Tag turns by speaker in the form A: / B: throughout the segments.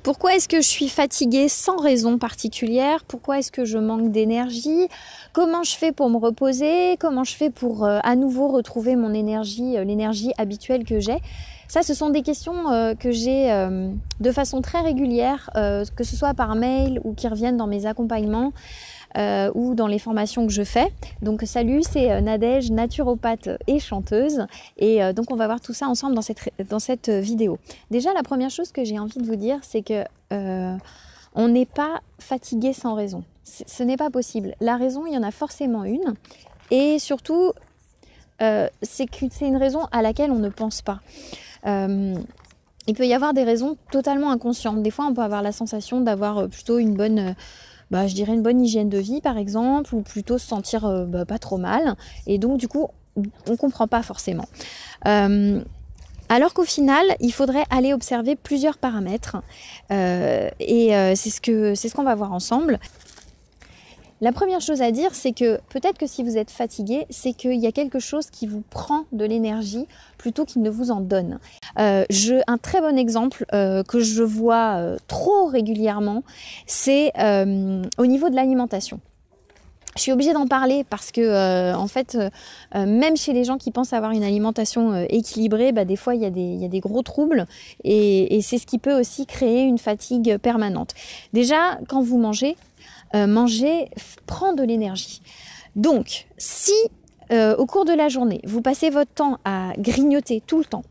A: Pourquoi est-ce que je suis fatiguée sans raison particulière? Pourquoi est-ce que je manque d'énergie? Comment je fais pour me reposer? Comment je fais pour à nouveau retrouver mon énergie, l'énergie habituelle que j'ai? Ça, ce sont des questions que j'ai de façon très régulière, que ce soit par mail ou qui reviennent dans mes accompagnements ou dans les formations que je fais. Donc salut, c'est Nadège, naturopathe et chanteuse. Et donc on va voir tout ça ensemble dans cette vidéo. Déjà, la première chose que j'ai envie de vous dire, c'est que on n'est pas fatigué sans raison. Ce n'est pas possible. La raison, il y en a forcément une. Et surtout, c'est une raison à laquelle on ne pense pas. Il peut y avoir des raisons totalement inconscientes. Des fois, on peut avoir la sensation d'avoir plutôt une bonne, je dirais une bonne hygiène de vie, par exemple, ou plutôt se sentir pas trop mal. Et donc, du coup, on ne comprend pas forcément. Alors qu'au final, il faudrait aller observer plusieurs paramètres. C'est ce qu'on va voir ensemble. La première chose à dire, c'est que peut-être que si vous êtes fatigué, c'est qu'il y a quelque chose qui vous prend de l'énergie plutôt qu'il ne vous en donne. Un très bon exemple que je vois trop régulièrement, c'est au niveau de l'alimentation. Je suis obligée d'en parler parce que même chez les gens qui pensent avoir une alimentation équilibrée, des fois il y a des gros troubles et c'est ce qui peut aussi créer une fatigue permanente. Déjà, quand vous mangez, manger prend de l'énergie. Donc, si au cours de la journée, vous passez votre temps à grignoter tout le temps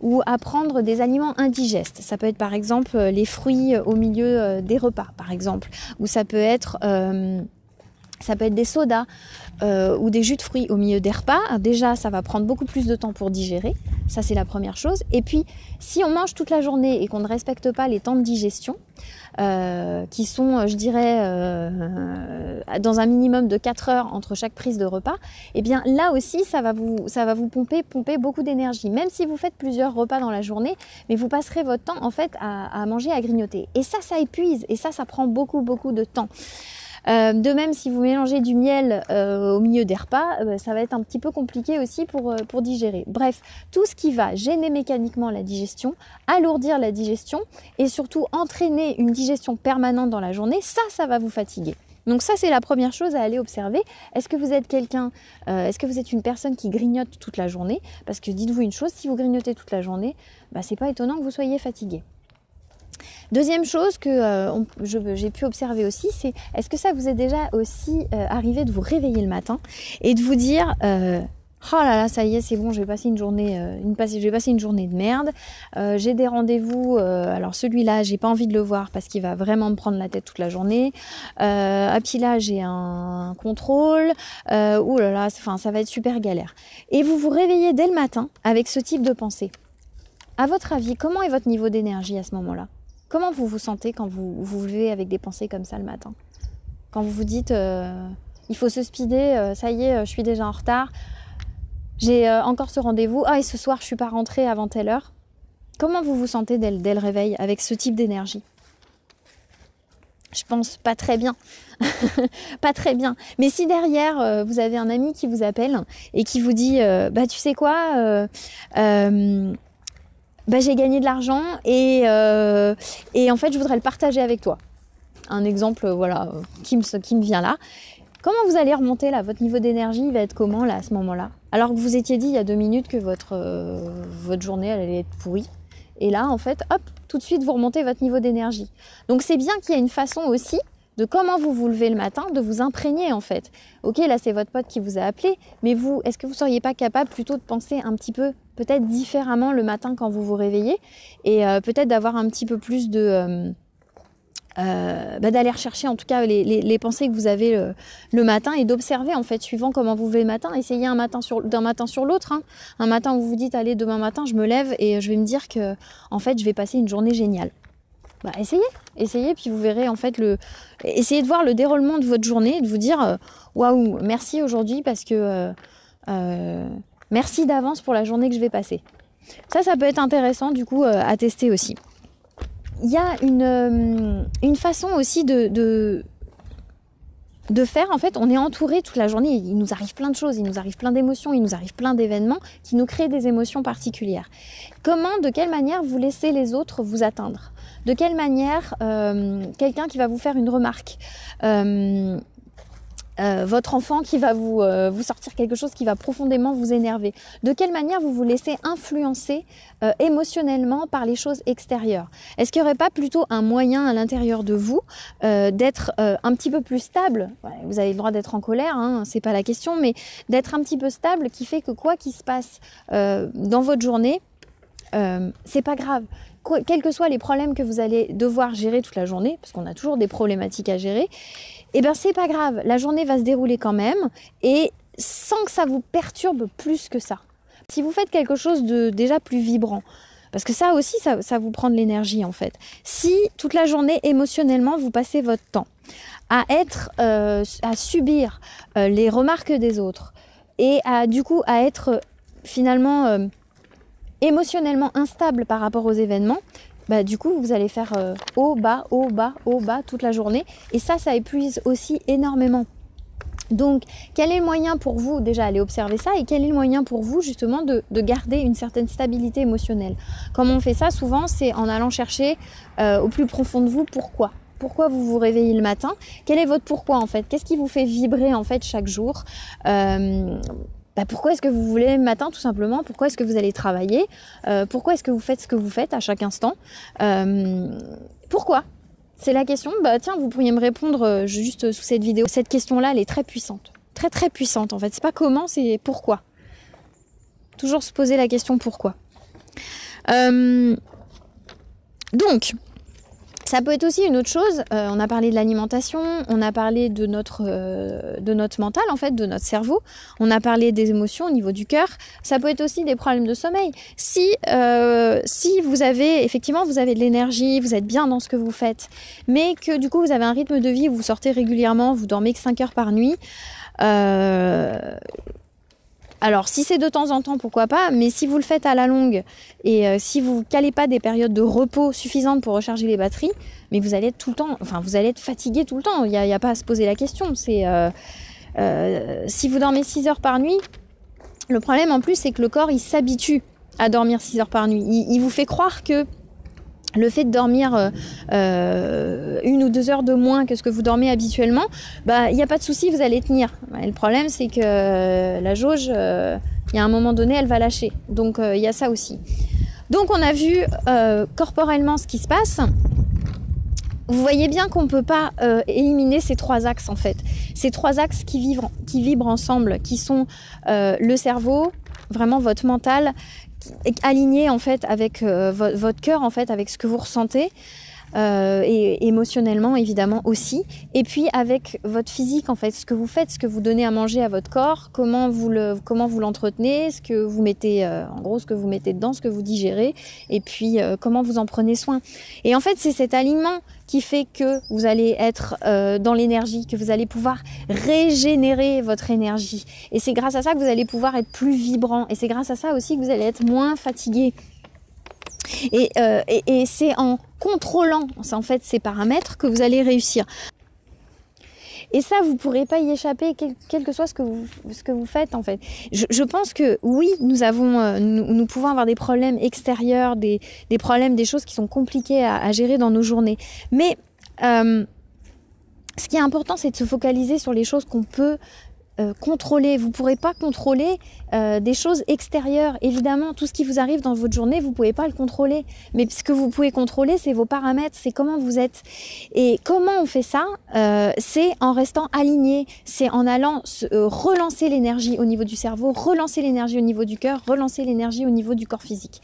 A: ou à prendre des aliments indigestes, ça peut être par exemple les fruits au milieu des repas, par exemple, ou ça peut être des sodas ou des jus de fruits au milieu des repas. Alors déjà, ça va prendre beaucoup plus de temps pour digérer. Ça, c'est la première chose. Et puis, si on mange toute la journée et qu'on ne respecte pas les temps de digestion, qui sont, je dirais, dans un minimum de 4 heures entre chaque prise de repas, eh bien là aussi, ça va vous pomper beaucoup d'énergie. Même si vous faites plusieurs repas dans la journée, mais vous passerez votre temps, en fait, à manger, à grignoter. Et ça épuise. Et ça prend beaucoup de temps. De même, si vous mélangez du miel au milieu des repas, ça va être un petit peu compliqué aussi pour digérer. Bref, tout ce qui va gêner mécaniquement la digestion, alourdir la digestion et surtout entraîner une digestion permanente dans la journée, ça va vous fatiguer. Donc ça, c'est la première chose à aller observer. Est-ce que vous êtes une personne qui grignote toute la journée? Parce que dites-vous une chose, si vous grignotez toute la journée, c'est pas étonnant que vous soyez fatigué. Deuxième chose que j'ai pu observer aussi, c'est est-ce que ça vous est déjà aussi arrivé de vous réveiller le matin et de vous dire oh là là, ça y est, c'est bon, je vais passer une journée de merde. J'ai des rendez-vous, alors celui-là, j'ai pas envie de le voir parce qu'il va vraiment me prendre la tête toute la journée. Puis là, j'ai un contrôle. Ouh là là, ça va être super galère. Et vous vous réveillez dès le matin avec ce type de pensée. À votre avis, comment est votre niveau d'énergie à ce moment-là? Comment vous vous sentez quand vous vous levez avec des pensées comme ça le matin? Quand vous vous dites il faut se speeder, ça y est, je suis déjà en retard, j'ai encore ce rendez-vous, et ce soir je suis pas rentrée avant telle heure. Comment vous vous sentez dès le réveil avec ce type d'énergie? Je pense pas très bien. Pas très bien. Mais si derrière vous avez un ami qui vous appelle et qui vous dit tu sais quoi, j'ai gagné de l'argent et en fait je voudrais le partager avec toi. Un exemple qui me vient là. Comment vous allez remonter là? Votre niveau d'énergie va être comment là à ce moment-là? Alors que vous étiez dit il y a 2 minutes que votre journée elle allait être pourrie. Et là en fait hop, tout de suite vous remontez votre niveau d'énergie. Donc c'est bien qu'il y a une façon aussi de comment vous levez le matin, de vous imprégner en fait. Ok, là c'est votre pote qui vous a appelé, mais vous, est-ce que vous ne seriez pas capable plutôt de penser un petit peu, peut-être différemment le matin quand vous vous réveillez, et peut-être d'avoir un petit peu plus d'aller rechercher en tout cas les pensées que vous avez le matin et d'observer en fait, suivant comment vous levez le matin, essayez d'un matin sur l'autre. Hein. Un matin où vous vous dites, allez, demain matin je me lève et je vais me dire que en fait je vais passer une journée géniale. Essayez, puis vous verrez en fait essayez de voir le déroulement de votre journée et de vous dire waouh, merci aujourd'hui parce que merci d'avance pour la journée que je vais passer. Ça peut être intéressant du coup à tester aussi. Il y a une façon aussi de de faire, en fait, on est entouré toute la journée, il nous arrive plein de choses, il nous arrive plein d'émotions, il nous arrive plein d'événements qui nous créent des émotions particulières. Comment, de quelle manière vous laissez les autres vous atteindre? De quelle manière quelqu'un qui va vous faire une remarque, votre enfant qui va vous sortir quelque chose qui va profondément vous énerver. De quelle manière vous vous laissez influencer émotionnellement par les choses extérieures? Est-ce qu'il n'y aurait pas plutôt un moyen à l'intérieur de vous d'être un petit peu plus stable? Vous avez le droit d'être en colère, hein, c'est pas la question, mais d'être un petit peu stable qui fait que quoi qu'il se passe dans votre journée, c'est pas grave. Quels que soient les problèmes que vous allez devoir gérer toute la journée, parce qu'on a toujours des problématiques à gérer, eh bien c'est pas grave, la journée va se dérouler quand même et sans que ça vous perturbe plus que ça. Si vous faites quelque chose de déjà plus vibrant, parce que ça aussi, ça vous prend de l'énergie en fait. Si toute la journée, émotionnellement, vous passez votre temps à subir les remarques des autres et du coup à être finalement émotionnellement instable par rapport aux événements, bah, du coup, vous allez faire haut, bas, haut, bas, haut, bas toute la journée. Et ça épuise aussi énormément. Donc, quel est le moyen pour vous, déjà, aller observer ça, et quel est le moyen pour vous, justement, de garder une certaine stabilité émotionnelle? Comment on fait ça, souvent, c'est en allant chercher au plus profond de vous, pourquoi? Pourquoi vous vous réveillez le matin? Quel est votre pourquoi, en fait? Qu'est-ce qui vous fait vibrer, en fait, chaque jour? Pourquoi est-ce que vous voulez le matin, tout simplement? Pourquoi est-ce que vous allez travailler? Pourquoi est-ce que vous faites ce que vous faites à chaque instant? Pourquoi? C'est la question. Tiens, vous pourriez me répondre juste sous cette vidéo. Cette question-là, elle est très puissante. Très, très puissante, en fait. C'est pas comment, c'est pourquoi. Toujours se poser la question pourquoi. Donc... ça peut être aussi une autre chose, on a parlé de l'alimentation, on a parlé de notre mental en fait, de notre cerveau, on a parlé des émotions au niveau du cœur, ça peut être aussi des problèmes de sommeil. Si vous avez, effectivement, vous avez de l'énergie, vous êtes bien dans ce que vous faites, mais que du coup vous avez un rythme de vie où vous sortez régulièrement, vous dormez que 5 heures par nuit, alors, si c'est de temps en temps, pourquoi pas, mais si vous le faites à la longue et si vous ne calez pas des périodes de repos suffisantes pour recharger les batteries, mais vous allez être tout le temps, enfin, vous allez être fatigué tout le temps. Il n'y a pas à se poser la question. C'est si vous dormez 6 heures par nuit, le problème en plus, c'est que le corps, il s'habitue à dormir 6 heures par nuit. Il vous fait croire que le fait de dormir 1 ou 2 heures de moins que ce que vous dormez habituellement, il n'y a pas de souci, vous allez tenir. Le problème, c'est que la jauge, il y a un moment donné, elle va lâcher. Donc, il y a ça aussi. Donc, on a vu corporellement ce qui se passe. Vous voyez bien qu'on ne peut pas éliminer ces 3 axes, en fait. Ces 3 axes qui vibrent ensemble, qui sont le cerveau, vraiment votre mental, aligné en fait avec votre cœur, en fait avec ce que vous ressentez et émotionnellement évidemment aussi, et puis avec votre physique en fait, ce que vous faites, ce que vous donnez à manger à votre corps, comment vous l'entretenez, ce que vous mettez en gros, ce que vous mettez dedans, ce que vous digérez, et puis comment vous en prenez soin. Et en fait c'est cet alignement qui fait que vous allez être dans l'énergie, que vous allez pouvoir régénérer votre énergie. Et c'est grâce à ça que vous allez pouvoir être plus vibrant. Et c'est grâce à ça aussi que vous allez être moins fatigué. Et c'est en contrôlant en fait ces paramètres que vous allez réussir. Et ça, vous ne pourrez pas y échapper, quel que soit ce que vous faites, en fait. Je pense que, oui, nous pouvons avoir des problèmes extérieurs, des problèmes, des choses qui sont compliquées à gérer dans nos journées. Mais ce qui est important, c'est de se focaliser sur les choses qu'on peut contrôler. Vous ne pourrez pas contrôler des choses extérieures. Évidemment, tout ce qui vous arrive dans votre journée, vous ne pouvez pas le contrôler. Mais ce que vous pouvez contrôler, c'est vos paramètres, c'est comment vous êtes. Et comment on fait ça? C'est en restant aligné, c'est en allant relancer l'énergie au niveau du cerveau, relancer l'énergie au niveau du cœur, relancer l'énergie au niveau du corps physique.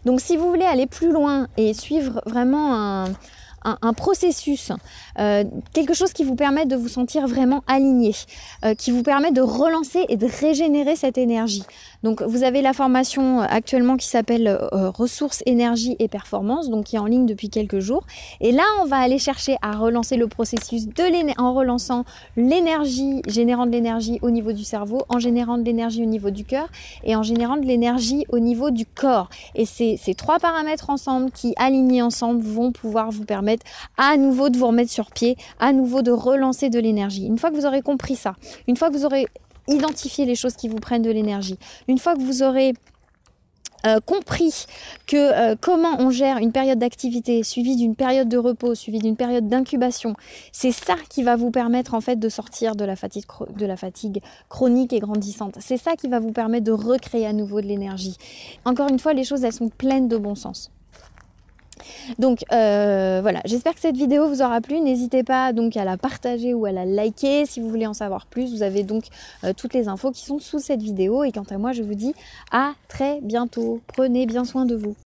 A: Donc si vous voulez aller plus loin et suivre vraiment un processus, quelque chose qui vous permet de vous sentir vraiment aligné, qui vous permet de relancer et de régénérer cette énergie, Donc vous avez la formation actuellement qui s'appelle ressources, énergie et performance, donc qui est en ligne depuis quelques jours. Et là, on va aller chercher à relancer le processus en relançant l'énergie, générant de l'énergie au niveau du cerveau, en générant de l'énergie au niveau du cœur et en générant de l'énergie au niveau du corps. Et ces trois paramètres ensemble, qui alignés ensemble, vont pouvoir vous permettre à nouveau de vous remettre sur pied, à nouveau de relancer de l'énergie. Une fois que vous aurez compris ça, une fois que vous aurez identifié les choses qui vous prennent de l'énergie, une fois que vous aurez compris que comment on gère une période d'activité suivie d'une période de repos, suivie d'une période d'incubation, c'est ça qui va vous permettre en fait de sortir de la fatigue chronique et grandissante. C'est ça qui va vous permettre de recréer à nouveau de l'énergie. Encore une fois, les choses elles sont pleines de bon sens. Donc voilà, j'espère que cette vidéo vous aura plu. N'hésitez pas donc à la partager ou à la liker si vous voulez en savoir plus. Vous avez donc toutes les infos qui sont sous cette vidéo. Et quant à moi, je vous dis à très bientôt. Prenez bien soin de vous.